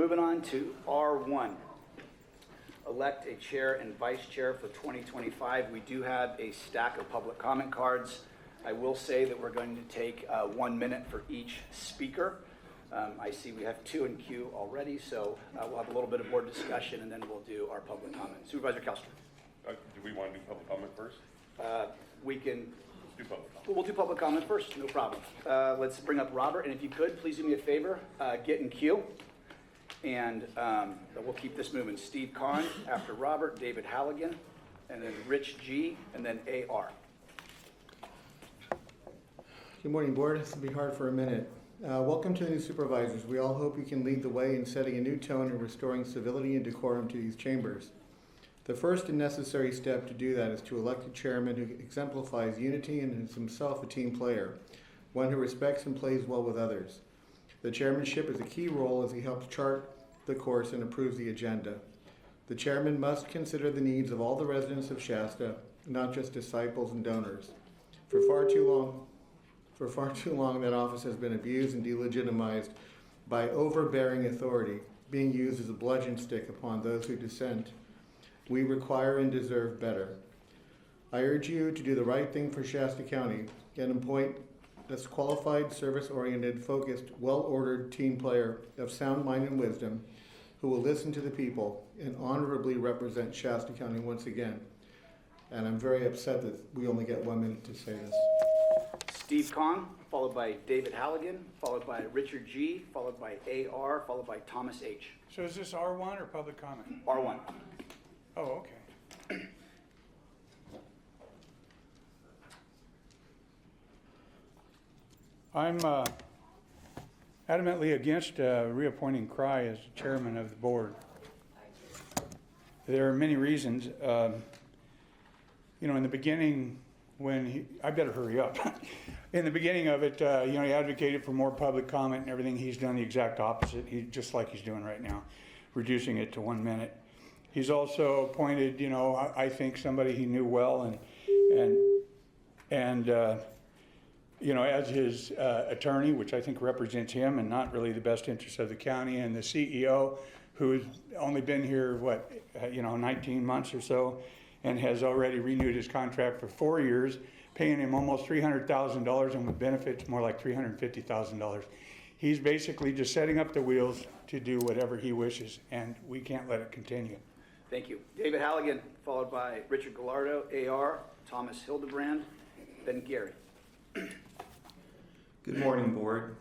moving on to R1. Elect a chair and vice chair for 2025. We do have a stack of public comment cards. I will say that we're going to take 1 minute for each speaker. I see we have 2 in queue already, so we'll have a little bit of board discussion and then we'll do our public comment. Supervisor Kelster. Do we want to do public comment first? We can. Let's do public comment. We'll do public comment first, no problem. Let's bring up Robert, and if you could, please do me a favor, get in queue, and we'll keep this moving. Steve Kahn after Robert, David Halligan, and then Rich G, and then AR. Good morning, board. This will be hard for a minute. Welcome to the new supervisors. We all hope you can lead the way in setting a new tone and restoring civility and decorum to these chambers. The first and necessary step to do that is to elect a chairman who exemplifies unity and is himself a team player, one who respects and plays well with others. The chairmanship is a key role as he helps chart the course and approves the agenda. The chairman must consider the needs of all the residents of Shasta, not just disciples and donors. For far too long, that office has been abused and delegitimized by overbearing authority, being used as a bludgeon stick upon those who dissent. We require and deserve better. I urge you to do the right thing for Shasta County and appoint a qualified, service-oriented, focused, well-ordered team player of sound mind and wisdom who will listen to the people and honorably represent Shasta County once again. And I'm very upset that we only get 1 minute to say this. Steve Kahn, followed by David Halligan, followed by Richard G, followed by AR, followed by Thomas H. So is this R1 or public comment? R1. Oh, okay. I'm adamantly against reappointing Crye as chairman of the board. There are many reasons. In the beginning, I better hurry up. In the beginning of it, he advocated for more public comment and everything. He's done the exact opposite, just like he's doing right now, reducing it to 1 minute. He's also appointed, I think somebody he knew well and as his attorney, which I think represents him and not really the best interest of the county, and the CEO, who's only been here, 19 months or so, and has already renewed his contract for 4 years, paying him almost $300,000, and with benefits more like $350,000. He's basically just setting up the wheels to do whatever he wishes, and we can't let it continue. Thank you. David Halligan, followed by Richard Gallardo, AR, Thomas Hildebrand, then Gary. Good morning, board.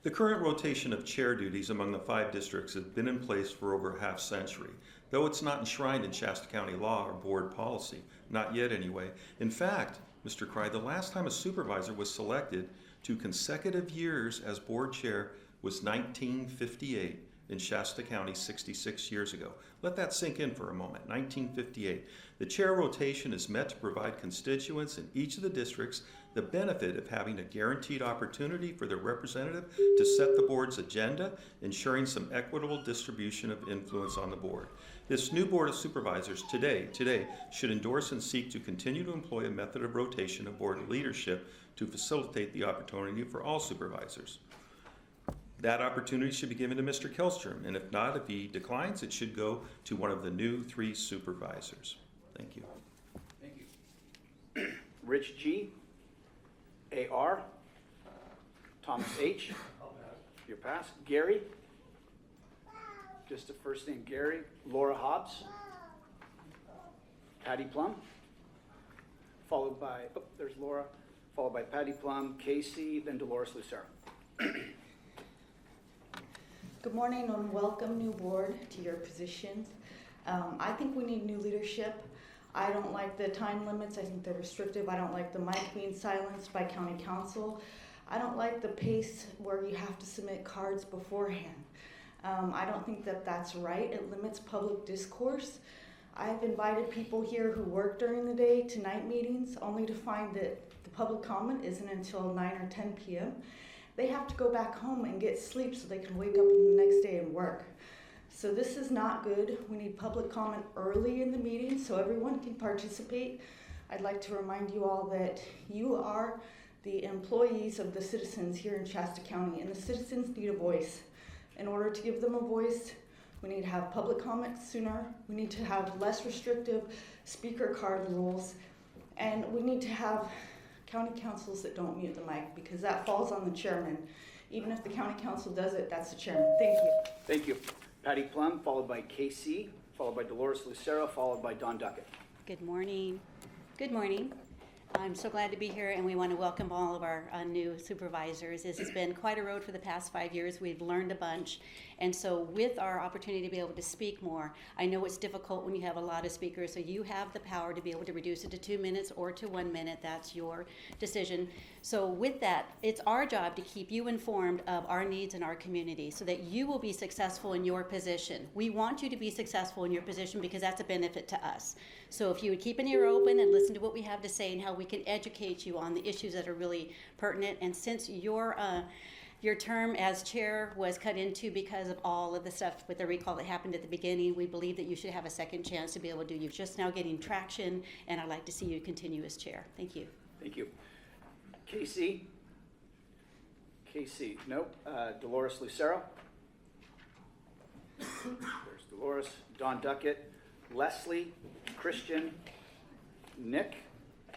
The current rotation of chair duties among the 5 districts has been in place for over a half century, though it's not enshrined in Shasta County law or board policy, not yet anyway. In fact, Mr. Crye, the last time a supervisor was selected to consecutive years as board chair was 1958 in Shasta County 66 years ago. Let that sink in for a moment. 1958. The chair rotation is meant to provide constituents in each of the districts the benefit of having a guaranteed opportunity for their representative to set the board's agenda, ensuring some equitable distribution of influence on the board. This new Board of Supervisors today should endorse and seek to continue to employ a method of rotation of board leadership to facilitate the opportunity for all supervisors. That opportunity should be given to Mr. Kelstrom, and if not, if he declines, it should go to one of the new 3 supervisors. Thank you. Thank you. Rich G, AR, Thomas H, your pass. Gary, just the first name, Gary. Laura Hobbs, Patty Plum, followed by, there's Laura, followed by Patty Plum, Casey, then Dolores Lucero. Good morning and welcome, new board, to your positions. I think we need new leadership. I don't like the time limits. I think they're restrictive. I don't like the mic being silenced by county council. I don't like the pace where you have to submit cards beforehand. I don't think that that's right. It limits public discourse. I've invited people here who work during the day to night meetings only to find that the public comment isn't until 9 or 10 p.m. They have to go back home and get sleep so they can wake up the next day and work. So this is not good. We need public comment early in the meeting so everyone can participate. I'd like to remind you all that you are the employees of the citizens here in Shasta County, and the citizens need a voice. In order to give them a voice, we need to have public comments sooner. We need to have less restrictive speaker card rules. And we need to have county councils that don't mute the mic, because that falls on the chairman. Even if the county council does it, that's the chairman. Thank you. Thank you. Patty Plum, followed by KC, followed by Dolores Lucero, followed by Don Duckett. Good morning. Good morning. I'm so glad to be here, and we want to welcome all of our new supervisors. This has been quite a road for the past 5 years. We've learned a bunch, and so with our opportunity to be able to speak more, I know it's difficult when you have a lot of speakers, so you have the power to be able to reduce it to 2 minutes or to 1 minute. That's your decision. So with that, it's our job to keep you informed of our needs in our community so that you will be successful in your position. We want you to be successful in your position because that's a benefit to us. So if you would keep an ear open and listen to what we have to say and how we can educate you on the issues that are really pertinent. And since your term as chair was cut into because of all of the stuff with the recall that happened at the beginning, we believe that you should have a second chance to be able to do. You're just now getting traction, and I'd like to see you continue as chair. Thank you. Thank you. KC? KC, nope. Dolores Lucero? There's Dolores. Don Duckett. Leslie, Christian, Nick,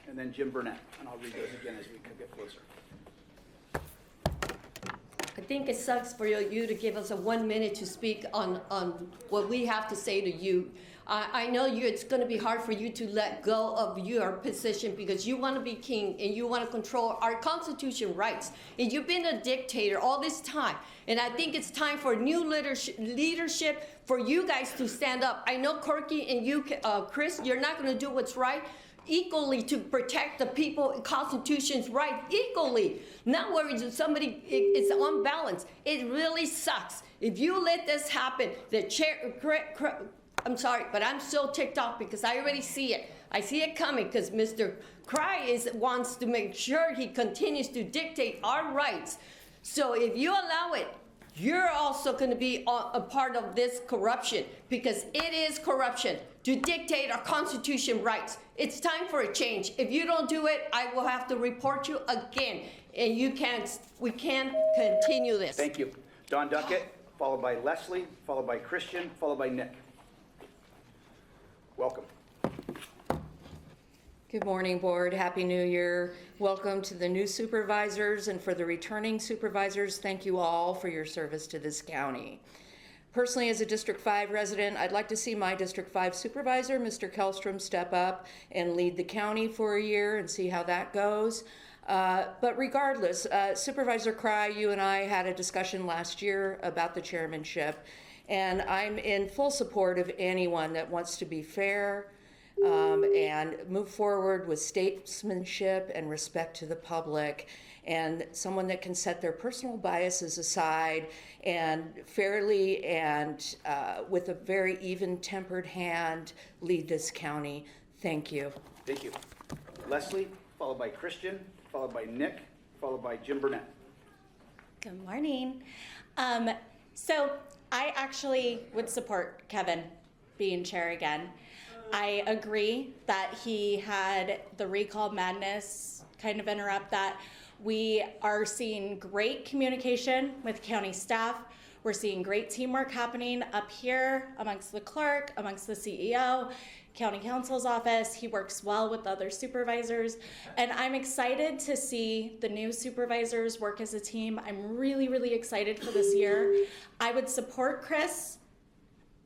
and then Jim Burnett. And I'll read those again as we get closer. I think it sucks for you to give us a 1 minute to speak on what we have to say to you. I know it's going to be hard for you to let go of your position because you want to be king and you want to control our Constitution rights. And you've been a dictator all this time. And I think it's time for new leadership for you guys to stand up. I know Corky and you, Chris, you're not going to do what's right equally to protect the people Constitution's right equally. Not where somebody is on balance. It really sucks. If you let this happen, the chair, I'm sorry, but I'm still ticked off because I already see it. I see it coming because Mr. Crye wants to make sure he continues to dictate our rights. So if you allow it, you're also going to be a part of this corruption because it is corruption to dictate our Constitution rights. It's time for a change. If you don't do it, I will have to report you again. And we can't continue this. Thank you. Don Duckett, followed by Leslie, followed by Christian, followed by Nick. Welcome. Good morning, board. Happy New Year. Welcome to the new supervisors, and for the returning supervisors, thank you all for your service to this county. Personally, as a District 5 resident, I'd like to see my District 5 supervisor, Mr. Kellstrom, step up and lead the county for a year and see how that goes. But regardless, Supervisor Crye, you and I had a discussion last year about the chairmanship, and I'm in full support of anyone that wants to be fair, and move forward with statesmanship and respect to the public, and someone that can set their personal biases aside and fairly and with a very even-tempered hand lead this county. Thank you. Thank you. Leslie, followed by Christian, followed by Nick, followed by Jim Burnett. Good morning. So I actually would support Kevin being chair again. I agree that he had the recall madness kind of interrupt that. We are seeing great communication with county staff. We're seeing great teamwork happening up here amongst the clerk, amongst the CEO, county counsel's office. He works well with other supervisors. And I'm excited to see the new supervisors work as a team. I'm really, really excited for this year. I would support Chris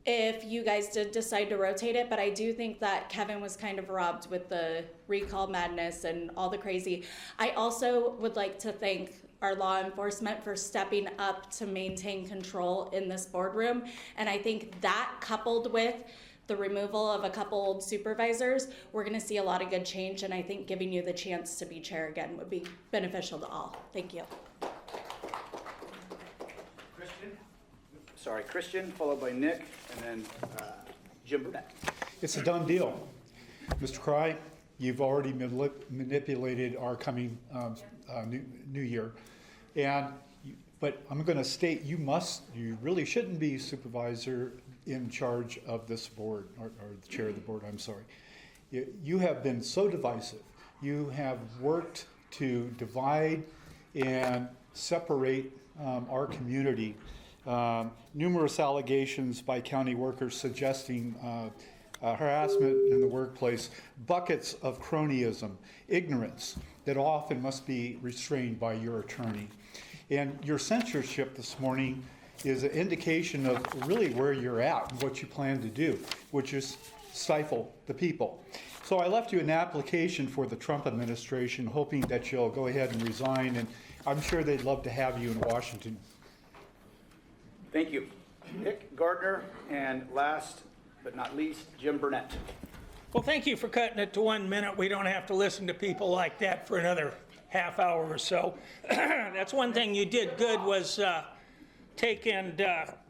if you guys did decide to rotate it, but I do think that Kevin was kind of robbed with the recall madness and all the crazy. I also would like to thank our law enforcement for stepping up to maintain control in this boardroom. And I think that, coupled with the removal of a couple old supervisors, we're gonna see a lot of good change, and I think giving you the chance to be chair again would be beneficial to all. Thank you. Christian, followed by Nick, and then Jim Burnett. It's a done deal. Mr. Crye, you've already manipulated our coming new year. But I'm going to state you really shouldn't be supervisor in charge of this board, or the chair of the board, I'm sorry. You have been so divisive. You have worked to divide and separate our community numerous allegations by county workers suggesting harassment in the workplace, buckets of cronyism, ignorance that often must be restrained by your attorney. And your censorship this morning is an indication of really where you're at and what you plan to do, which is stifle the people. So I left you an application for the Trump administration, hoping that you'll go ahead and resign, and I'm sure they'd love to have you in Washington. Thank you. Nick Gardner, and last but not least, Jim Burnett. Well, thank you for cutting it to 1 minute. We don't have to listen to people like that for another half hour or so. That's one thing you did good, was take and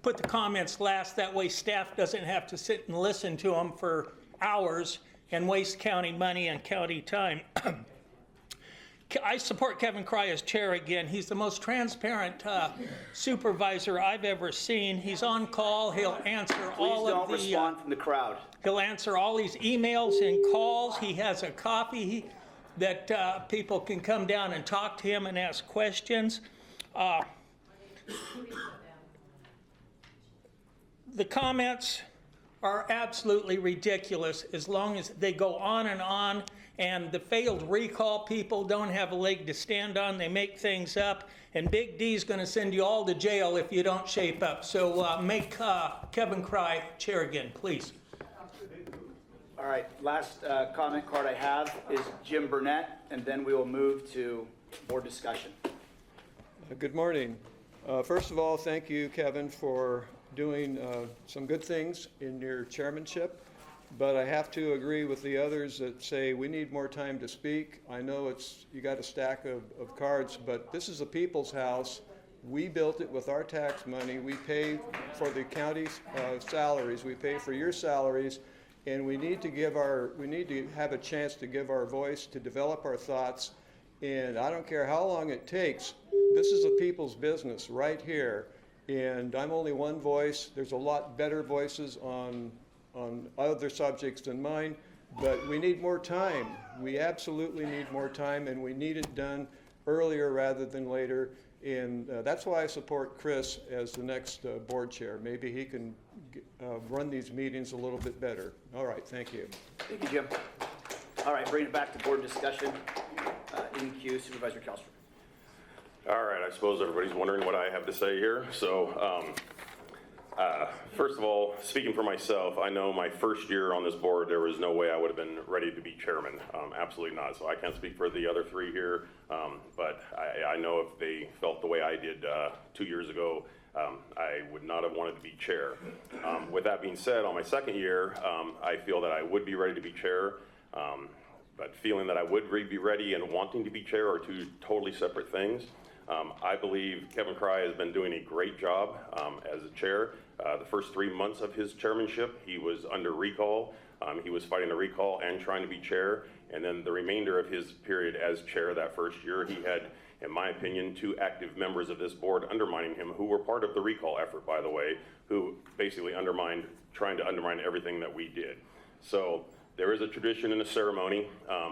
put the comments last. That way staff doesn't have to sit and listen to them for hours and waste county money and county time. I support Kevin Crye as chair again. He's the most transparent supervisor I've ever seen. He's on call. He'll answer all of the... Please don't respond from the crowd. He'll answer all these emails and calls. He has a coffee that people can come down and talk to him and ask questions. The comments are absolutely ridiculous as long as they go on, and the failed recall people don't have a leg to stand on. They make things up, and Big D's going to send you all to jail if you don't shape up. So make Kevin Crye chair again, please. All right, last comment card I have is Jim Burnett, and then we will move to board discussion. Good morning. First of all, thank you, Kevin, for doing some good things in your chairmanship, but I have to agree with the others that say we need more time to speak. I know you got a stack of cards, but this is a people's house. We built it with our tax money. We pay for the county's salaries. We pay for your salaries, and we need to have a chance to give our voice, to develop our thoughts. And I don't care how long it takes. This is a people's business right here. And I'm only one voice. There's a lot better voices on other subjects than mine, but we need more time. We absolutely need more time, and we need it done earlier rather than later. And that's why I support Chris as the next board chair. Maybe he can run these meetings a little bit better. All right, thank you. Thank you, Jim. All right, bring it back to board discussion. In queue, Supervisor Kallstrom. All right, I suppose everybody's wondering what I have to say here. So, first of all, speaking for myself, I know my first year on this board, there was no way I would have been ready to be chairman. Absolutely not. So I can't speak for the other three here, but I know if they felt the way I did 2 years ago, I would not have wanted to be chair. With that being said, on my second year, I feel that I would be ready to be chair. But feeling that I would be ready and wanting to be chair are two totally separate things. I believe Kevin Crye has been doing a great job as a chair. The first 3 months of his chairmanship, he was under recall. He was fighting a recall and trying to be chair. And then the remainder of his period as chair that first year, he had, in my opinion, 2 active members of this board undermining him, who were part of the recall effort, by the way, who basically trying to undermine everything that we did. So there is a tradition and a ceremony,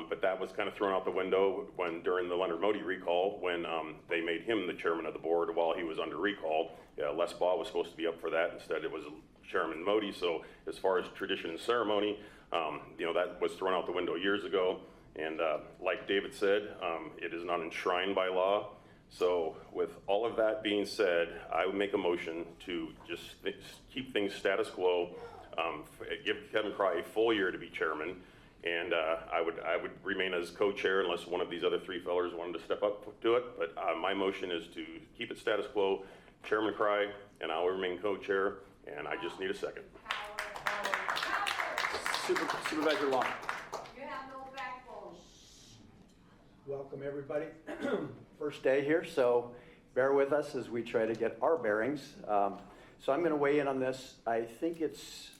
but that was kind of thrown out the window during the Leonard Modi recall, when they made him the chairman of the board while he was under recall. Les Baugh was supposed to be up for that. Instead, it was Chairman Modi. So as far as tradition and ceremony, that was thrown out the window years ago. And like David said, it is not enshrined by law. So with all of that being said, I would make a motion to just keep things status quo. Give Kevin Crye a full year to be chairman, and I would remain as co-chair unless one of these other 3 fellers wanted to step up to it. But my motion is to keep it status quo, Chairman Crye, and I'll remain co-chair, and I just need a second. Supervisor Long. You have no backbone. Welcome, everybody. First day here, so bear with us as we try to get our bearings. So I'm going to weigh in on this. I think it's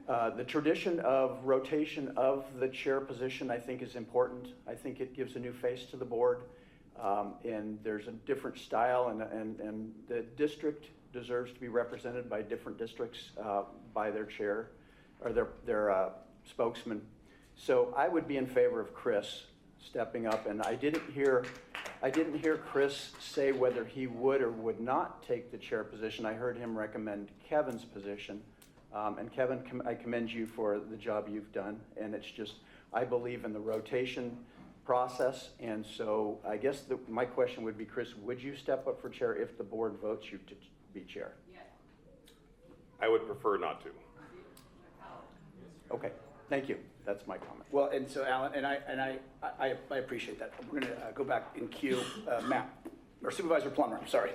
the tradition of rotation of the chair position, I think, is important. I think it gives a new face to the board, and there's a different style, and the district deserves to be represented by different districts by their chair or their spokesman. So I would be in favor of Chris stepping up, and I didn't hear Chris say whether he would or would not take the chair position. I heard him recommend Kevin's position. And Kevin, I commend you for the job you've done, and it's just, I believe in the rotation process, and so I guess my question would be, Chris, would you step up for chair if the board votes you to be chair? I would prefer not to. Okay, thank you. That's my comment. Well, and so Alan, and I appreciate that. We're going to go back in queue. Matt, or Supervisor Plummer, I'm sorry.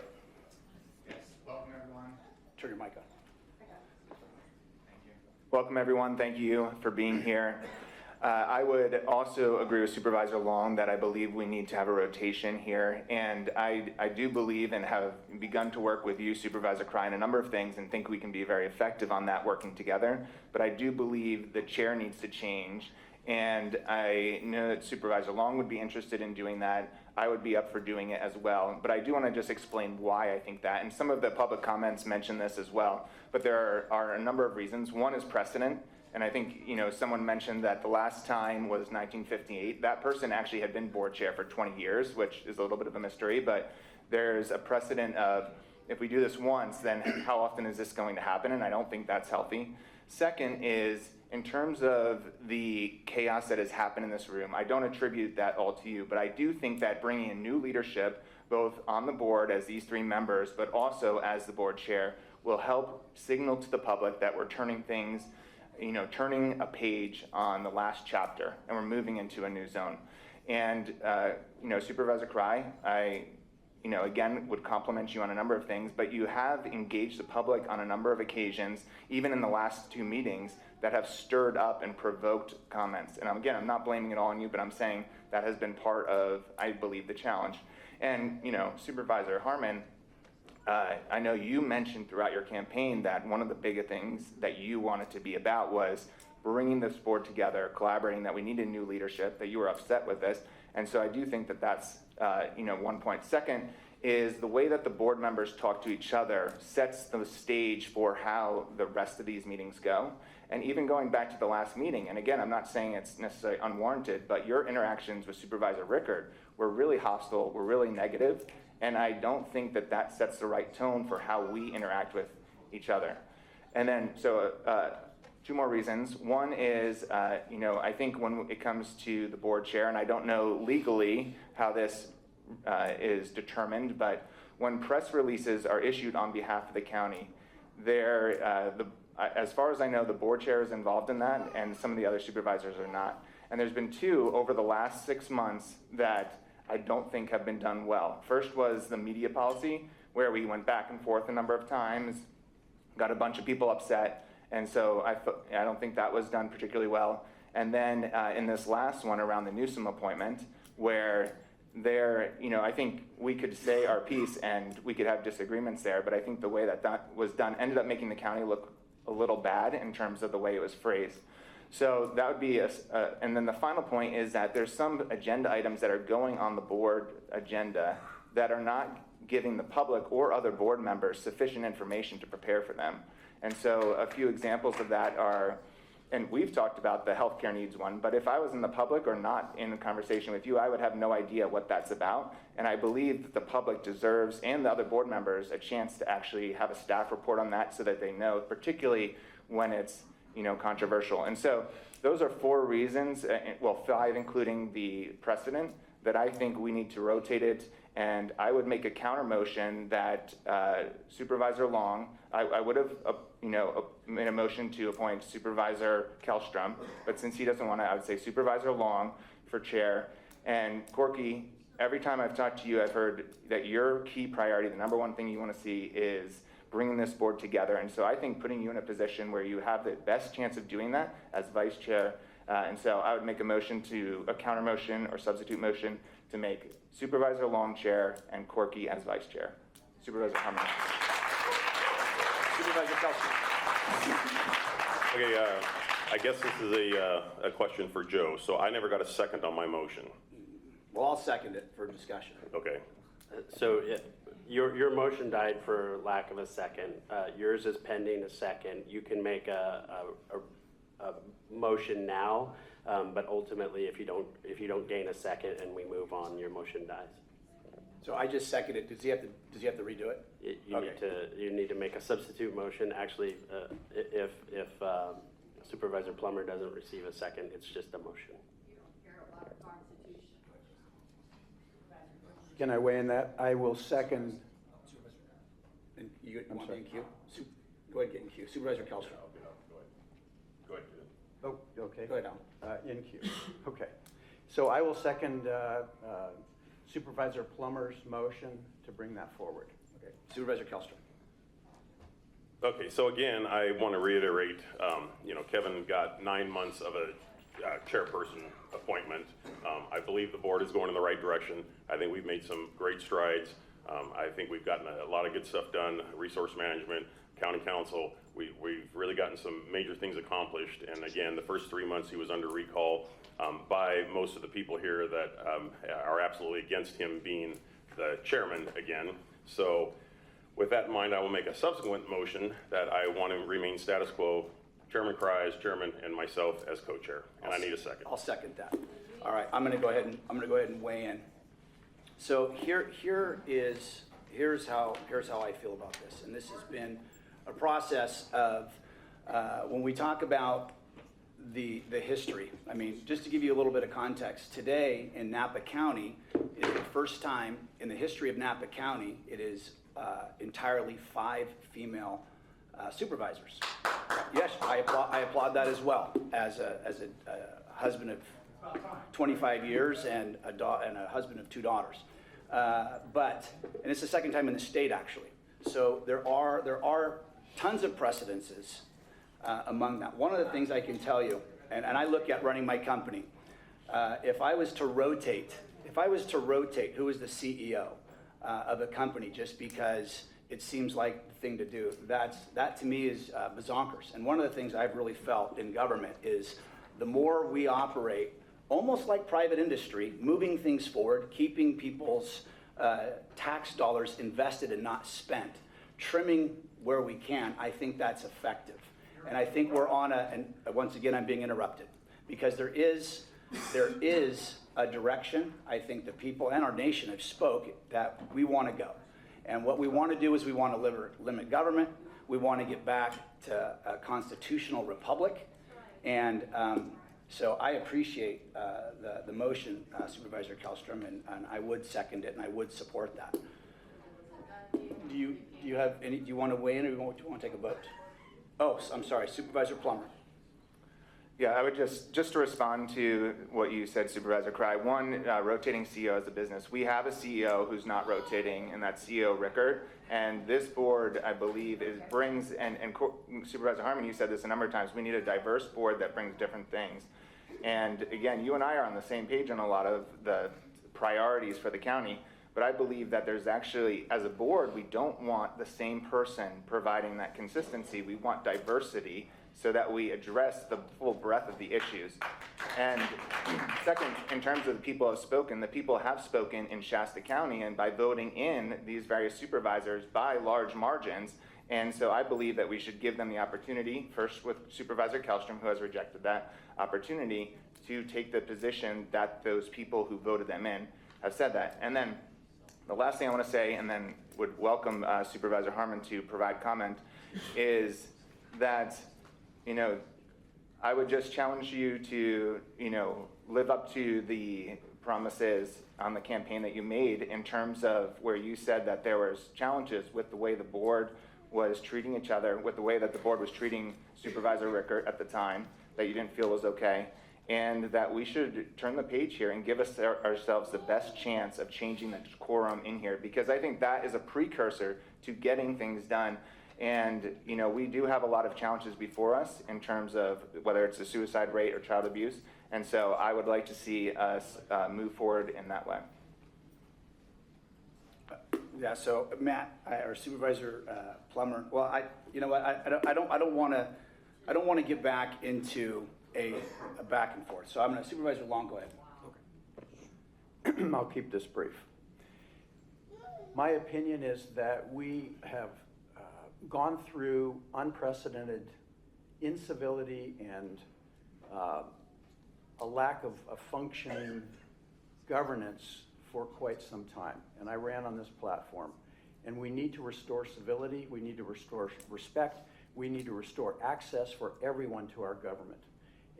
Yes, welcome everyone. Turn your mic on. Welcome everyone, thank you for being here. I would also agree with Supervisor Long that I believe we need to have a rotation here, and I do believe and have begun to work with you, Supervisor Crye, on a number of things and think we can be very effective on that working together, but I do believe the chair needs to change, and I know that Supervisor Long would be interested in doing that. I would be up for doing it as well, but I do want to just explain why I think that, and some of the public comments mention this as well, but there are a number of reasons. One is precedent. And I think, someone mentioned that the last time was 1958. That person actually had been board chair for 20 years, which is a little bit of a mystery, but there's a precedent of if we do this once, then how often is this going to happen? And I don't think that's healthy. Second is, in terms of the chaos that has happened in this room, I don't attribute that all to you, but I do think that bringing in new leadership, both on the board as these three members, but also as the board chair, will help signal to the public that we're turning a page on the last chapter, and we're moving into a new zone. And, Supervisor Crye, I, again, would compliment you on a number of things, but you have engaged the public on a number of occasions, even in the last two meetings, that have stirred up and provoked comments. And again, I'm not blaming it all on you, but I'm saying that has been part of, I believe, the challenge. And, Supervisor Harmon, I know you mentioned throughout your campaign that one of the bigger things that you wanted to be about was bringing this board together, collaborating, that we needed new leadership, that you were upset with this. And so I do think that that's, one point. Second is the way that the board members talk to each other sets the stage for how the rest of these meetings go. And even going back to the last meeting, and again, I'm not saying it's necessarily unwarranted, but your interactions with Supervisor Rickard were really hostile, were really negative. And I don't think that that sets the right tone for how we interact with each other. And then, two more reasons. One is, I think when it comes to the board chair, and I don't know legally how this is determined, but when press releases are issued on behalf of the county, as far as I know, the board chair is involved in that, and some of the other supervisors are not. And there's been two over the last 6 months that I don't think have been done well. First was the media policy, where we went back and forth a number of times, got a bunch of people upset, and so I don't think that was done particularly well. And then in this last one around the Newsom appointment, where I think we could say our piece and we could have disagreements there, but I think the way that was done ended up making the county look a little bad in terms of the way it was phrased. So that would be, and then the final point is that there's some agenda items that are going on the board agenda that are not giving the public or other board members sufficient information to prepare for them. And so a few examples of that are, and we've talked about the healthcare needs one, but if I was in the public or not in a conversation with you, I would have no idea what that's about. And I believe that the public deserves, and the other board members, a chance to actually have a staff report on that so that they know, particularly when it's controversial. And so those are 4 reasons, well, 5 including the precedent, that I think we need to rotate it. And I would make a counter motion that Supervisor Long, I would have made a motion to appoint Supervisor Kellstrom, but since he doesn't want to, I would say Supervisor Long for chair. And Corky, every time I've talked to you, I've heard that your key priority, the number one thing you want to see, is bringing this board together. And so I think putting you in a position where you have the best chance of doing that as vice chair. And so I would make a counter motion or substitute motion to make Supervisor Long chair and Corky as vice chair. Supervisor Harmon. Supervisor Kelsey. Okay, I guess this is a question for Joe. So I never got a second on my motion. Well, I'll second it for discussion. Okay. So your motion died for lack of a second. Yours is pending a second. You can make a motion now But ultimately, if you don't gain a second and we move on, your motion dies. So I just seconded it. Does he have to redo it? You need to make a substitute motion. Actually, if Supervisor Plummer doesn't receive a second, it's just a motion. Can I weigh in that? I will second. And you want to get in queue? Go ahead, get in queue. Supervisor Kellstrom. Go ahead. Oh, okay. Go ahead, Alan. In queue. Okay. So I will second Supervisor Plummer's motion to bring that forward. Okay. Supervisor Kellstrom. Okay, so again, I want to reiterate, Kevin got 9 months of a chairperson appointment. I believe the board is going in the right direction. I think we've made some great strides. I think we've gotten a lot of good stuff done, resource management, county council. We've really gotten some major things accomplished. And again, the first 3 months he was under recall by most of the people here that are absolutely against him being the chairman again. So with that in mind, I will make a subsequent motion that I want to remain status quo, Chairman Crye as chairman and myself as co-chair. And I need a second. I'll second that. All right, I'm going to go ahead and weigh in. So here's how I feel about this, and this has been a process of when we talk about the history. I mean, just to give you a little bit of context, today in Napa County is the first time in the history of Napa County it is entirely 5 female supervisors. Yes, I applaud that as well as a husband of 25 years and a husband of 2 daughters. And it's the second time in the state actually. So there are tons of precedences among that. One of the things I can tell you, and I look at running my company, if I was to rotate who is the CEO of a company just because it seems like the thing to do, that to me is bazonkers. And one of the things I've really felt in government is the more we operate almost like private industry, moving things forward, keeping people's tax dollars invested and not spent, trimming where we can, I think that's effective. And I think we're on and once again I'm being interrupted, because there is a direction I think the people and our nation have spoke that we want to go. And what we want to do is we want to limit government. We want to get back to a constitutional republic. And so I appreciate the motion, Supervisor Kellstrom, and I would second it and I would support that. Do you have any? Do you want to weigh in, or do you want to take a vote? Oh, I'm sorry, Supervisor Plummer. Yeah, I would just to respond to what you said, Supervisor Crye. One, rotating CEO as a business. We have a CEO who's not rotating, and that's CEO Rickard. And this board, I believe, brings, and Supervisor Harmon, you said this a number of times, we need a diverse board that brings different things. And again, you and I are on the same page on a lot of the priorities for the county, but I believe that there's actually, as a board, we don't want the same person providing that consistency. We want diversity so that we address the full breadth of the issues. And second, in terms of the people who have spoken, the people have spoken in Shasta County, and by voting in these various supervisors by large margins. And so I believe that we should give them the opportunity, first with Supervisor Kellstrom, who has rejected that opportunity, to take the position that those people who voted them in have said that. And then the last thing I want to say, and then would welcome Supervisor Harmon to provide comment, is that, I would just challenge you to, live up to the promises on the campaign that you made in terms of where you said that there was challenges with the way the board was treating each other, with the way that the board was treating Supervisor Rickard at the time, that you didn't feel was okay, and that we should turn the page here and give ourselves the best chance of changing the quorum in here, because I think that is a precursor to getting things done. And we do have a lot of challenges before us in terms of whether it's the suicide rate or child abuse, and so I would like to see us move forward in that way. Yeah. So Matt or Supervisor Plummer. Well, I don't want to get back into a back and forth. So I'm going to Supervisor Long. Go ahead. Okay. I'll keep this brief. My opinion is that we have gone through unprecedented incivility and a lack of a functioning governance for quite some time. And I ran on this platform. And we need to restore civility, we need to restore respect, we need to restore access for everyone to our government.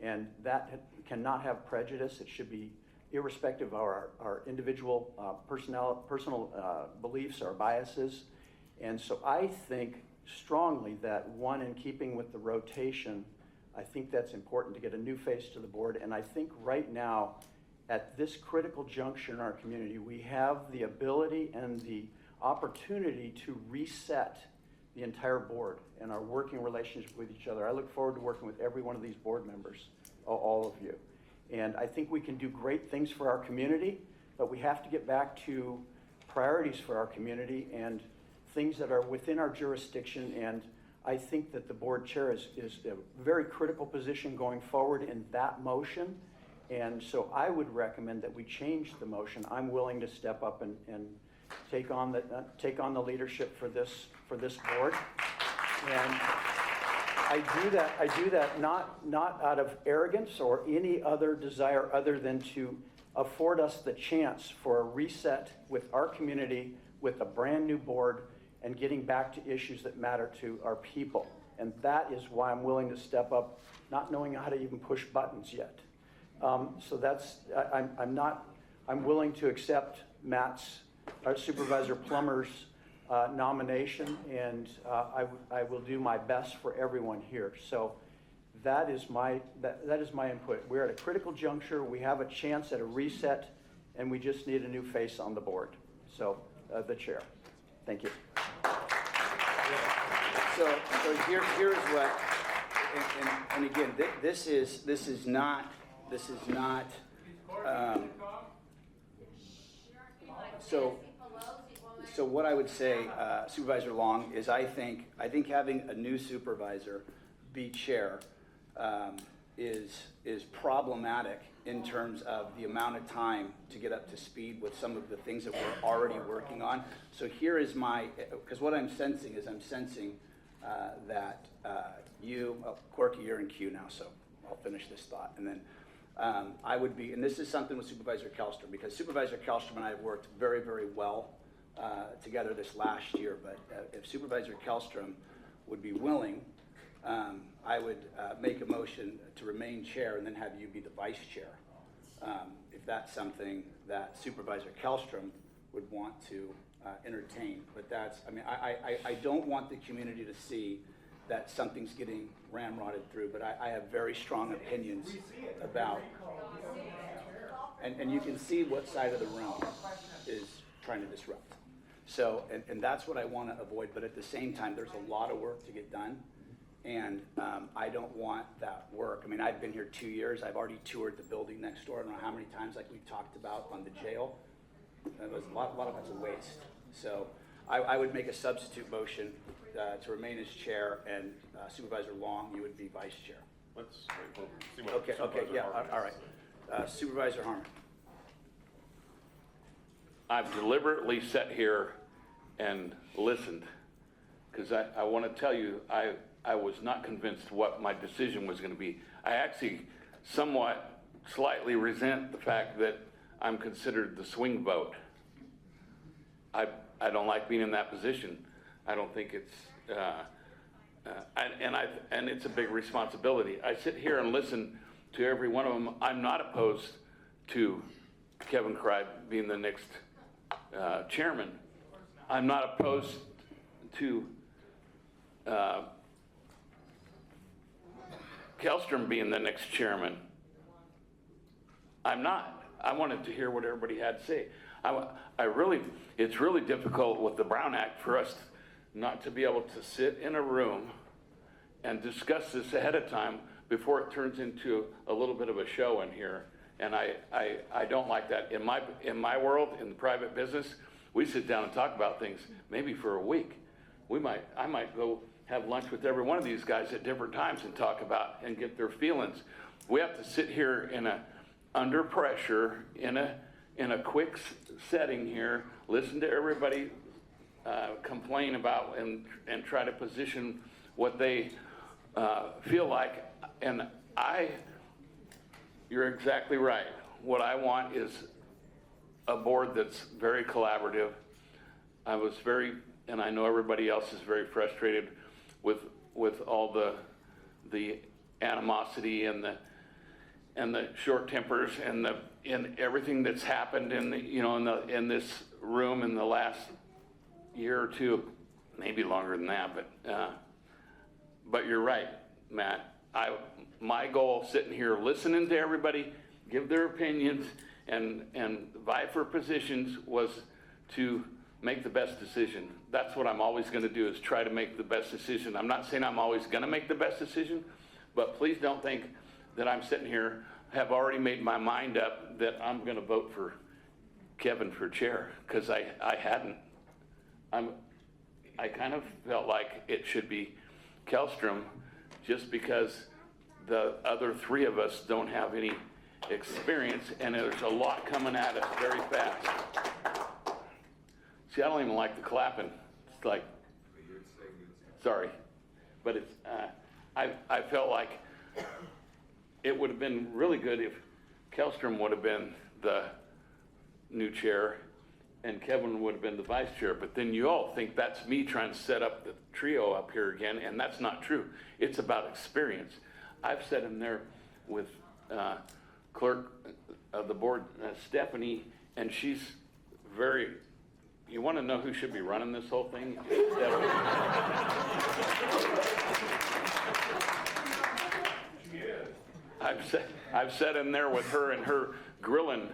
And that cannot have prejudice. It should be irrespective of our individual personal beliefs, our biases. And so I think strongly that, one, in keeping with the rotation, I think that's important to get a new face to the board. And I think right now, at this critical juncture in our community, we have the ability and the opportunity to reset the entire board and our working relationship with each other. I look forward to working with every one of these board members, all of you. And I think we can do great things for our community, but we have to get back to priorities for our community and things that are within our jurisdiction. And I think that the board chair is a very critical position going forward in that motion. And so I would recommend that we change the motion. I'm willing to step up and take on the leadership for this board. And I do that not out of arrogance or any other desire other than to afford us the chance for a reset with our community, with a brand new board, and getting back to issues that matter to our people. And that is why I'm willing to step up, not knowing how to even push buttons yet. So that's, I'm willing to accept our Supervisor Plummer's nomination, and I will do my best for everyone here. So that is my input. We're at a critical juncture. We have a chance at a reset, and we just need a new face on the board. So the chair. Thank you. So here's what, and again, this is not. So what I would say, Supervisor Long, is I think having a new supervisor be chair is problematic in terms of the amount of time to get up to speed with some of the things that we're already working on. So here is because what I'm sensing that Corky, you're in queue now, so I'll finish this thought. And then I would be, and this is something with Supervisor Kellstrom, because Supervisor Kellstrom and I have worked very, very well together this last year, but if Supervisor Kellstrom would be willing, I would make a motion to remain chair and then have you be the vice chair. If that's something that Supervisor Kellstrom would want to entertain. But that's, I don't want the community to see that something's getting ramrodded through, but I have very strong opinions about, and you can see what side of the room is trying to disrupt. So, and that's what I want to avoid, but at the same time, there's a lot of work to get done, and I don't want that work. I've been here 2 years. I've already toured the building next door. I don't know how many times, like we've talked about on the jail. It was a lot of it's a waste. So I would make a substitute motion to remain as chair, and Supervisor Long, you would be vice chair. Let's see what Okay, Supervisor yeah, Harmon all right. Supervisor Harmon. I've deliberately sat here and listened because I want to tell you, I was not convinced what my decision was going to be. I actually somewhat slightly resent the fact that I'm considered the swing vote. I don't like being in that position. I don't think it's, and it's a big responsibility. I sit here and listen to every one of them. I'm not opposed to Kevin Crye being the next chairman. I'm not opposed to Kellstrom being the next chairman. I'm not. I wanted to hear what everybody had to say. It's really difficult with the Brown Act for us not to be able to sit in a room and discuss this ahead of time before it turns into a little bit of a show in here. And I don't like that. In my world, in the private business, we sit down and talk about things maybe for a week. I might go have lunch with every one of these guys at different times and talk about and get their feelings. We have to sit here under pressure in a quick setting here, listen to everybody complain about and try to position what they feel like. And You're exactly right. What I want is a board that's very collaborative. I was very, and I know everybody else is very frustrated with all the animosity and the short tempers and everything that's happened in this room in the last year or two, maybe longer than that. But you're right, Matt. My goal sitting here listening to everybody give their opinions and vie for positions was to make the best decision. That's what I'm always going to do, is try to make the best decision. I'm not saying I'm always going to make the best decision, but please don't think that I'm sitting here, have already made my mind up that I'm going to vote for Kevin for chair, because I hadn't. I kind of felt like it should be Kellstrom, just because the other three of us don't have any experience, and there's a lot coming at us very fast. See, I don't even like the clapping. It's like, sorry, but it's. I felt like it would have been really good if Kellstrom would have been the new chair and Kevin would have been the vice chair, but then you all think that's me trying to set up the trio up here again, and that's not true. It's about experience. I've sat in there with clerk of the board, Stephanie, and she's very, you want to know who should be running this whole thing? Stephanie. I've sat in there with her and her grilling,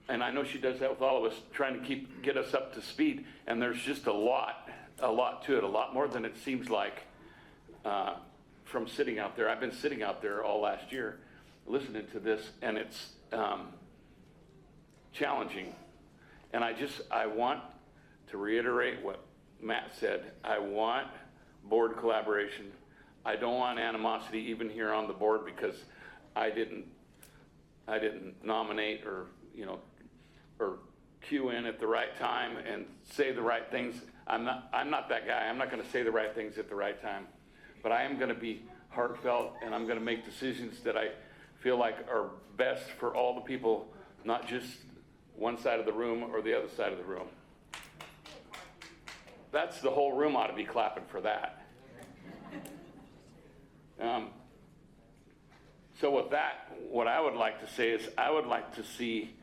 and I know she does that with all of us, trying to get us up to speed, and there's just a lot to it, a lot more than it seems like from sitting out there. I've been sitting out there all last year listening to this, and it's challenging. And I want to reiterate what Matt said. I want board collaboration. I don't want animosity even here on the board, because I didn't nominate or cue in at the right time and say the right things. I'm not that guy. I'm not going to say the right things at the right time, but I am going to be heartfelt, and I'm going to make decisions that I feel like are best for all the people, not just one side of the room or the other side of the room. That's the whole room ought to be clapping for that. So with that, what I would like to say is I would like to see,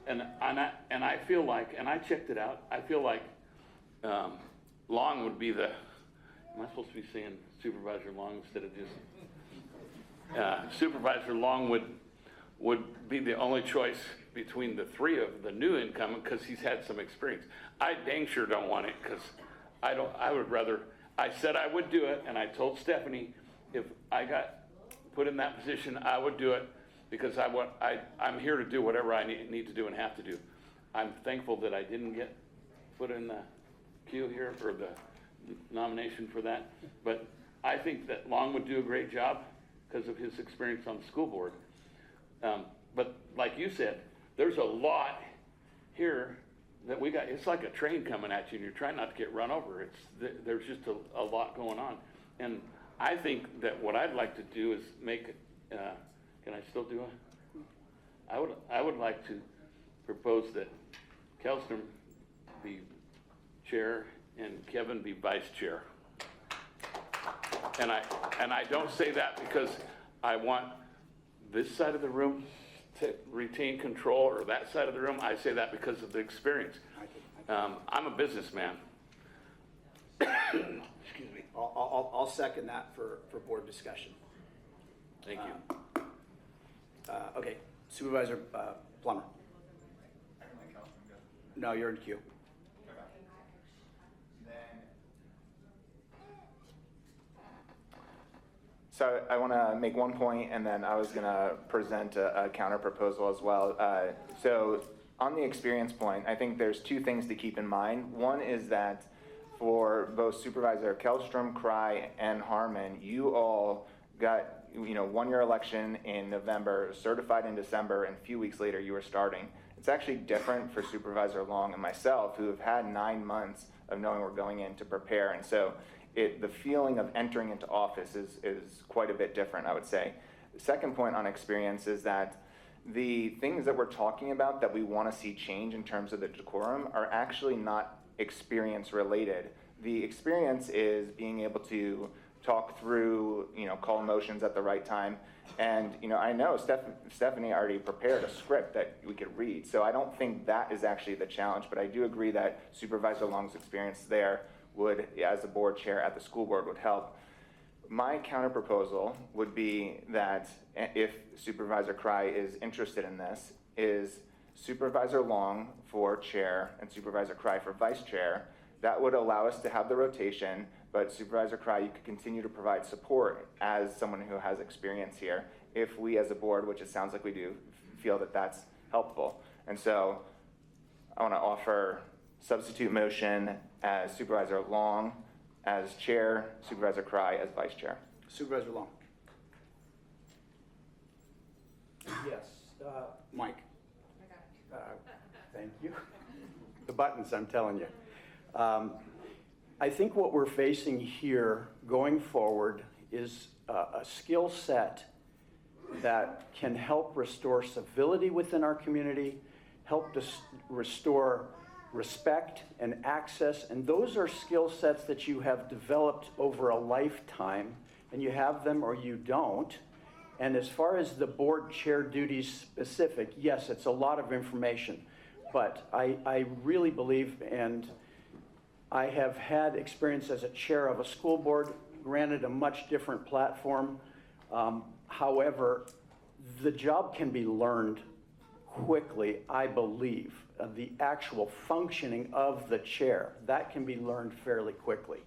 and I feel like, and I checked it out, I feel like Long would be the, am I supposed to be saying Supervisor Long instead of just, Supervisor Long would be the only choice between the three of the new incumbent, because he's had some experience. I dang sure don't want it, because I would rather, I said I would do it, and I told Stephanie if I got put in that position, I would do it, because I'm here to do whatever I need to do and have to do. I'm thankful that I didn't get put in the queue here for the nomination for that, but I think that Long would do a great job because of his experience on the school board. But like you said, there's a lot here that we got. It's like a train coming at you, and you're trying not to get run over. There's just a lot going on, and I think that what I'd like to do is make. Can I still do it? I would like to propose that Kellstrom be chair and Kevin be vice chair. And I don't say that because I want this side of the room to retain control, or that side of the room. I say that because of the experience. I'm a businessman. Excuse me. I'll second that for board discussion. Thank you. Okay, Supervisor Plummer. No, you're in queue. So I want to make one point, and then I was going to present a counter proposal as well. So on the experience point, I think there's two things to keep in mind. One is that for both Supervisor Kellstrom, Crye, and Harmon, you all got one-year election in November, certified in December, and a few weeks later you were starting. It's actually different for Supervisor Long and myself, who have had 9 months of knowing we're going in to prepare. And so the feeling of entering into office is quite a bit different, I would say. The second point on experience is that the things that we're talking about that we want to see change in terms of the decorum are actually not experience related. The experience is being able to talk through, call motions at the right time. And, I know Stephanie already prepared a script that we could read. So I don't think that is actually the challenge, but I do agree that Supervisor Long's experience there would, as a board chair at the school board, would help. My counter proposal would be that if Supervisor Crye is interested in this, is Supervisor Long for chair and Supervisor Crye for vice chair. That would allow us to have the rotation, but Supervisor Crye, you could continue to provide support as someone who has experience here if we as a board, which it sounds like we do, feel that that's helpful. And so I want to offer substitute motion as Supervisor Long as chair, Supervisor Crye as vice chair. Supervisor Long. Yes. Mike. Thank you. The buttons, I'm telling you. I think what we're facing here going forward is a skill set that can help restore civility within our community, help to restore respect and access, and those are skill sets that you have developed over a lifetime, and you have them or you don't. And as far as the board chair duties specific, yes, it's a lot of information, but I really believe, and I have had experience as a chair of a school board, granted a much different platform. However, the job can be learned quickly, I believe. The actual functioning of the chair, that can be learned fairly quickly.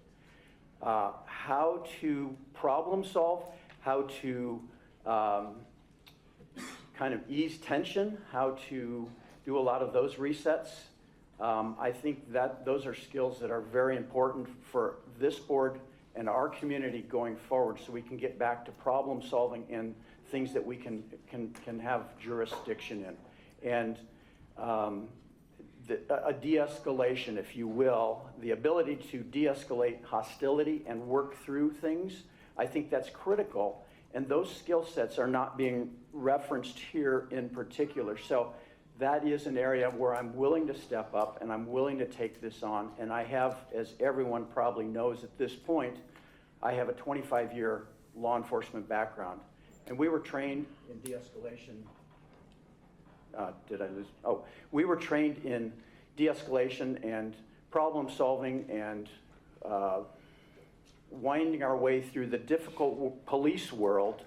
How to problem solve, how to kind of ease tension, how to do a lot of those resets. I think that those are skills that are very important for this board and our community going forward, so we can get back to problem solving and things that we can have jurisdiction in. And a de-escalation, if you will, the ability to de-escalate hostility and work through things, I think that's critical. And those skill sets are not being referenced here in particular. So that is an area where I'm willing to step up and I'm willing to take this on. And I have, as everyone probably knows at this point, I have a 25-year law enforcement background. And we were trained in de-escalation. Did I lose? Oh, we were trained in de-escalation and problem solving and winding our way through the difficult police world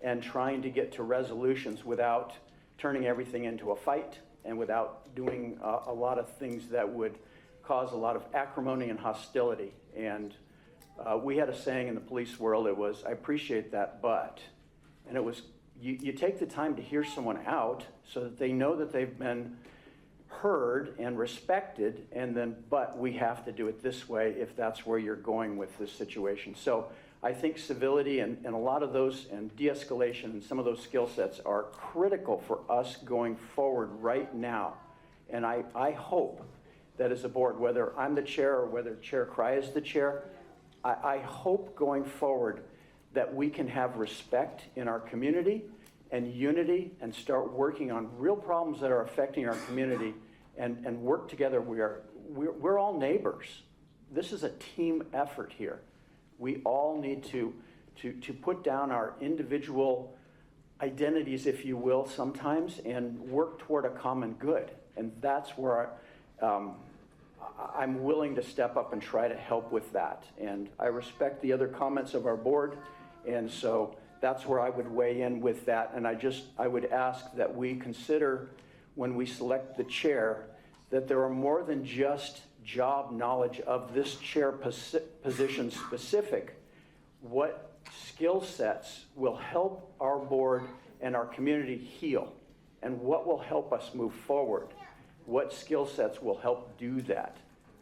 and trying to get to resolutions without turning everything into a fight and without doing a lot of things that would cause a lot of acrimony and hostility. And we had a saying in the police world, it was, I appreciate that, but, and it was, you take the time to hear someone out so that they know that they've been heard and respected, and then, but we have to do it this way if that's where you're going with this situation. So I think civility and a lot of those, and de-escalation and some of those skill sets are critical for us going forward right now. And I hope that as a board, whether I'm the chair or whether Chair Crye is the chair, I hope going forward that we can have respect in our community and unity and start working on real problems that are affecting our community and work together. We're all neighbors. This is a team effort here. We all need to put down our individual identities, if you will, sometimes, and work toward a common good. And that's where I'm willing to step up and try to help with that. And I respect the other comments of our board, and so that's where I would weigh in with that. And I would ask that we consider, when we select the chair, that there are more than just job knowledge of this chair position specific. What skill sets will help our board and our community heal? And what will help us move forward? What skill sets will help do that?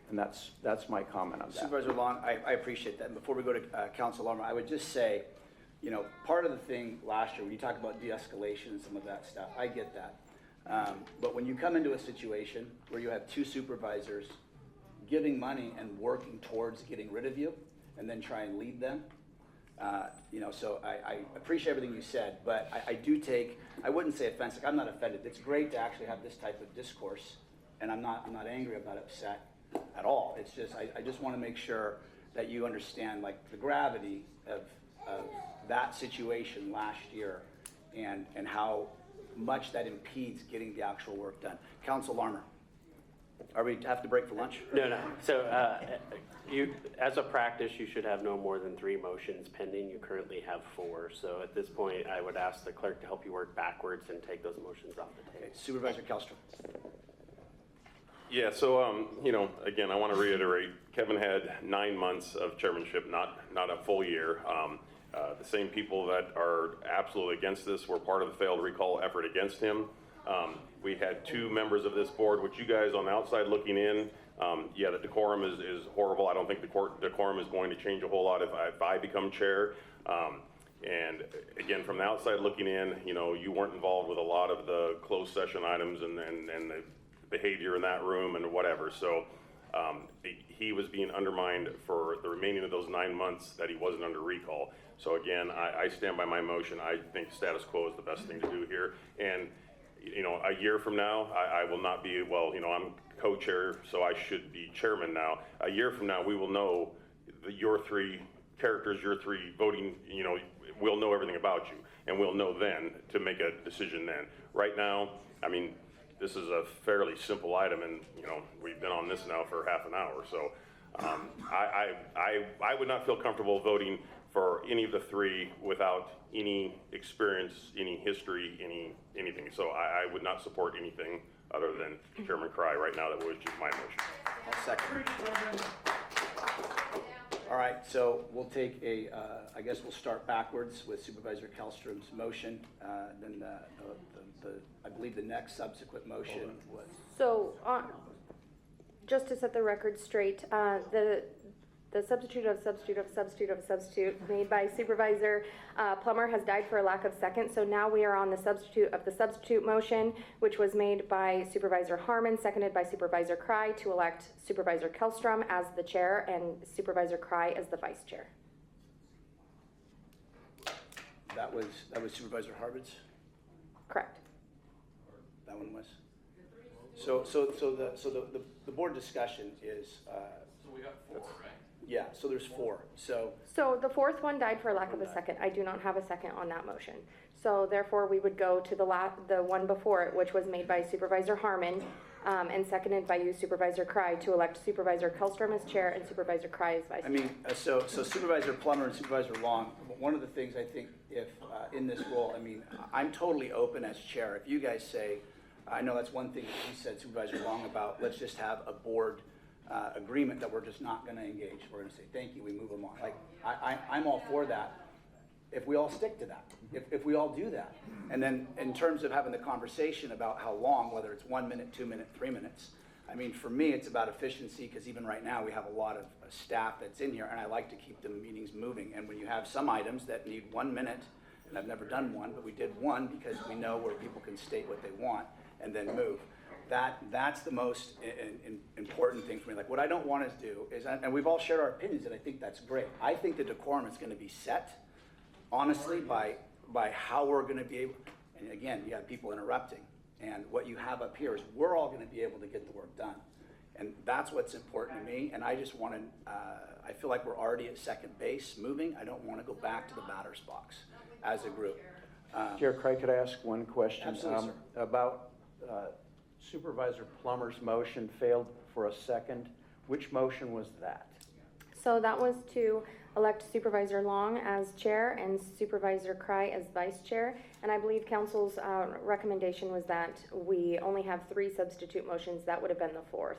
And that's my comment on that. Supervisor Long, I appreciate that. And before we go to Council Longman, I would just say, part of the thing last year, when you talk about de-escalation and some of that stuff, I get that. But when you come into a situation where you have two supervisors giving money and working towards getting rid of you, and then try and lead them, So I appreciate everything you said, but I wouldn't say offense. Like, I'm not offended. It's great to actually have this type of discourse, and I'm not angry, I'm not upset at all. It's just, I just want to make sure that you understand like the gravity of that situation last year and how much that impedes getting the actual work done. Council Larmer, are we have to break for lunch? No. So as a practice, you should have no more than 3 motions pending. You currently have 4. So at this point, I would ask the clerk to help you work backwards and take those motions off the table. Okay, Supervisor Kellstrom. Yeah, so, again, I want to reiterate, Kevin had 9 months of chairmanship, not a full year. The same people that are absolutely against this were part of the failed recall effort against him. We had 2 members of this board, which you guys on the outside looking in, the decorum is horrible. I don't think the decorum is going to change a whole lot if I become chair. And again, from the outside looking in, you weren't involved with a lot of the closed session items and the behavior in that room and whatever. So he was being undermined for the remaining of those 9 months that he wasn't under recall. So again, I stand by my motion. I think status quo is the best thing to do here. And a year from now, I will not be, I'm co-chair, so I should be chairman now. A year from now, we will know your 3 characters, your 3 voting, we'll know everything about you. And we'll know then to make a decision then. Right now, this is a fairly simple item, and we've been on this now for half an hour. So I would not feel comfortable voting for any of the 3 without any experience, any history, anything. So I would not support anything other than Chairman Crye right now. That was just my motion. I'll second. All right, so we'll take I guess we'll start backwards with Supervisor Kellstrom's motion. Then I believe the next subsequent motion was. So, just to set the record straight, the substitute of substitute of substitute of substitute made by Supervisor Plummer has died for a lack of second. So now we are on the substitute of the substitute motion, which was made by Supervisor Harmon, seconded by Supervisor Crye to elect Supervisor Kellstrom as the chair and Supervisor Crye as the vice chair. That was Supervisor Harvard's? Correct. That one was? So the board discussion is. So we got 4, right? Yeah, so there's 4. So the 4th one died for lack of a second. I do not have a second on that motion. So therefore, we would go to the one before it, which was made by Supervisor Harmon and seconded by you, Supervisor Crye, to elect Supervisor Kellstrom as chair and Supervisor Crye as vice chair. So Supervisor Plummer and Supervisor Long, one of the things I think if in this role, I'm totally open as chair. If you guys say, I know that's one thing that you said, Supervisor Long, about let's just have a board agreement that we're just not going to engage. We're going to say thank you, we move them on. Like I'm all for that if we all stick to that, if we all do that. And then in terms of having the conversation about how long, whether it's 1 minute, 2 minutes, 3 minutes, for me it's about efficiency, because even right now we have a lot of staff that's in here, and I like to keep the meetings moving. And when you have some items that need 1 minute, and I've never done one, but we did one because we know where people can state what they want and then move. That's the most important thing for me. Like, what I don't want to do is, and we've all shared our opinions, and I think that's great. I think the decorum is going to be set, honestly, by how we're going to be able, and again, you have people interrupting, and what you have up here is we're all going to be able to get the work done. And that's what's important to me, and I just want to, I feel like we're already at second base moving. I don't want to go back to the batter's box as a group. Chair Crye, could I ask one question? Absolutely, sir. About Supervisor Plummer's motion failed for a second. Which motion was that? So that was to elect Supervisor Long as chair and Supervisor Crye as vice chair. And I believe council's recommendation was that we only have 3 substitute motions. That would have been the 4th.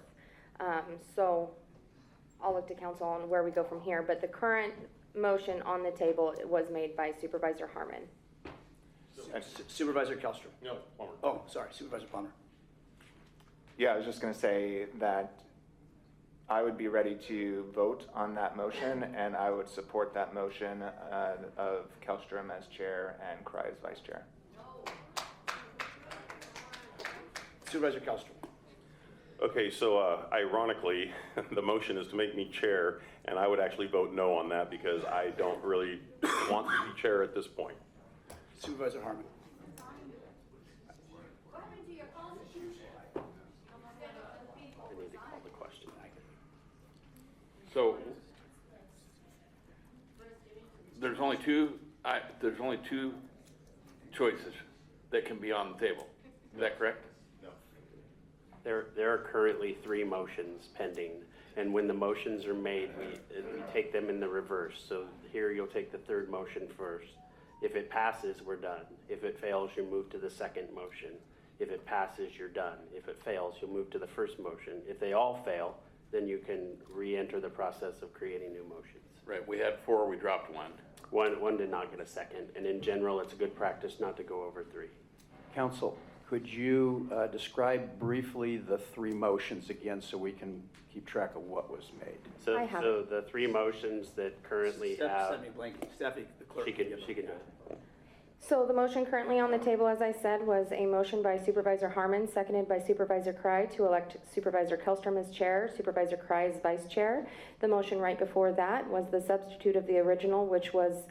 So I'll look to council on where we go from here. But the current motion on the table was made by Supervisor Harmon. Supervisor Kellstrom. No, Plummer. Oh, sorry, Supervisor Plummer. Yeah, I was just going to say that I would be ready to vote on that motion, and I would support that motion of Kellstrom as chair and Crye as vice chair. Supervisor Kellstrom. Okay, so ironically, the motion is to make me chair, and I would actually vote no on that because I don't really want to be chair at this point. Supervisor Harmon. I need to call the question. So there's only two choices that can be on the table. Is that correct? There are currently 3 motions pending, and when the motions are made, we take them in the reverse. So here you'll take the 3rd motion first. If it passes, we're done. If it fails, you move to the 2nd motion. If it passes, you're done. If it fails, you'll move to the 1st motion. If they all fail, then you can re-enter the process of creating new motions. Right, we had 4, we dropped 1. One did not get a second, and in general, it's a good practice not to go over 3. Council, could you describe briefly the 3 motions again so we can keep track of what was made? So, I have so the 3 motions that currently have, Stephanie Blank, Stephanie, the clerk. she can do it. So the motion currently on the table, as I said, was a motion by Supervisor Harmon, seconded by Supervisor Crye to elect Supervisor Kellstrom as chair, Supervisor Crye as vice chair. The motion right before that was the substitute of the original, which was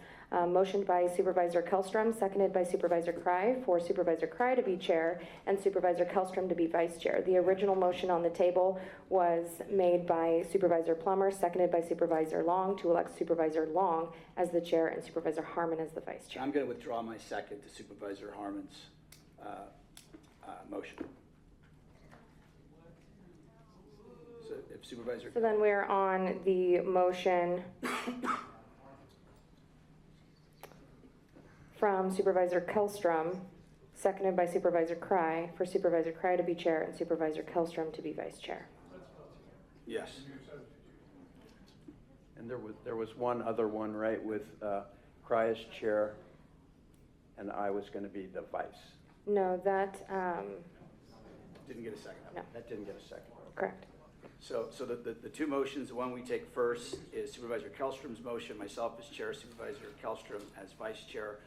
motioned by Supervisor Kellstrom, seconded by Supervisor Crye, for Supervisor Crye to be chair and Supervisor Kellstrom to be vice chair. The original motion on the table was made by Supervisor Plummer, seconded by Supervisor Long to elect Supervisor Long as the chair and Supervisor Harmon as the vice chair. I'm going to withdraw my second to Supervisor Harmon's motion. So if Supervisor. So then we're on the motion from Supervisor Kellstrom, seconded by Supervisor Crye, for Supervisor Crye to be chair and Supervisor Kellstrom to be vice chair. Yes. And there was one other one, right, with Crye as chair, and I was going to be the vice. No, that, Didn't get a second. no, That didn't get a second. correct. So the 2 motions, the one we take first is Supervisor Kellstrom's motion, myself as chair, Supervisor Kellstrom as vice chair.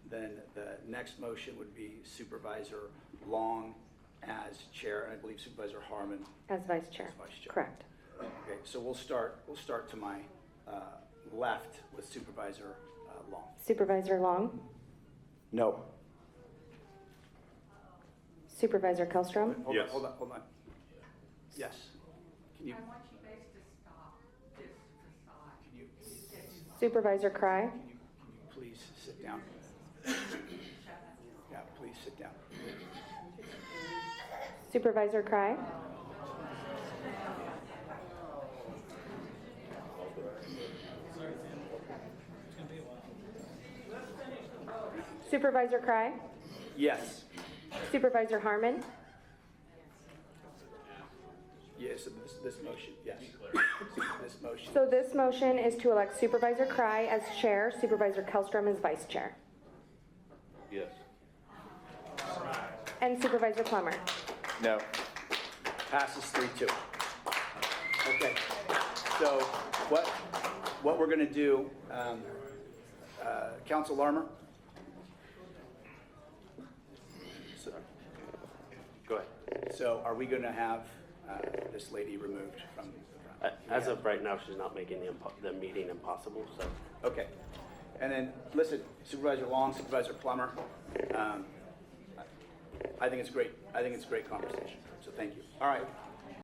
Then the next motion would be Supervisor Long as chair, and I believe Supervisor Harmon As vice chair, as vice chair. correct. Okay, so we'll start to my left with Supervisor Long. Supervisor Long, No. Supervisor Kellstrom, Yes. Hold on. Yes. Can you, Supervisor Crye, can you please sit down? Yeah, please sit down. Supervisor Crye, Supervisor Crye, Yes. Supervisor Harmon, Yes, so this motion, yes. This motion. So this motion is to elect Supervisor Crye as chair, Supervisor Kellstrom as vice chair, Yes. and Supervisor Plummer. No. Passes 3-2. Okay, so what we're going to do, Council Larmer? Go ahead. So are we going to have this lady removed from the front? As of right now, she's not making the meeting impossible, so. Okay. And then, listen, Supervisor Long, Supervisor Plummer, I think it's great. I think it's a great conversation, so thank you. All right,